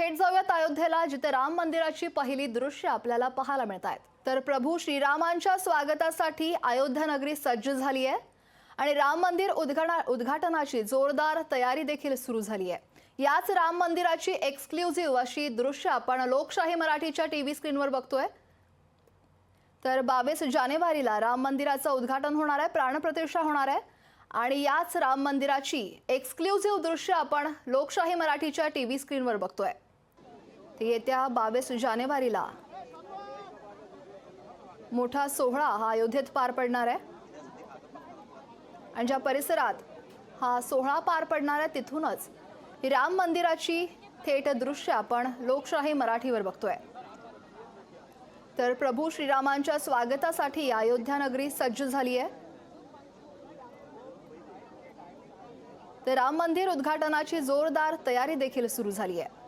थेट जाऊयात अयोध्येला, जिथे राम मंदिराची पहिली दृश्य आपल्याला पाहायला मिळत आहेत। तर प्रभू श्रीरामांच्या स्वागतासाठी अयोध्या नगरी सज्ज झाली आहे आणि राम मंदिर उद्घाटनाची जोरदार तयारी देखील सुरू झाली आहे। याच राम मंदिराची एक्सक्लुझिव्ह अशी दृश्य आपण लोकशाही मराठीच्या टीव्ही स्क्रीनवर बघतोय। तर 22 जानेवारीला राम मंदिराचं उद्घाटन होणार आहे, प्राणप्रतिष्ठा होणार आहे आणि याच राम मंदिराची एक्सक्लुझिव्ह दृश्य आपण लोकशाही मराठीच्या टीव्ही स्क्रीनवर बघतोय। येत्या 22 जानेवारीला मोठा सोहळा हा अयोध्येत पार पडणार आहे आणि ज्या परिसरात हा सोहळा पार पडणार आहे तिथूनच ही राम मंदिराची थेट दृश्य आपण लोकशाही मराठीवर बघतोय। तर प्रभू श्रीरामांच्या स्वागतासाठी अयोध्या नगरी सज्ज झाली आहे। तर राम मंदिर उद्घाटनाची जोरदार तयारी देखील सुरू झाली आहे।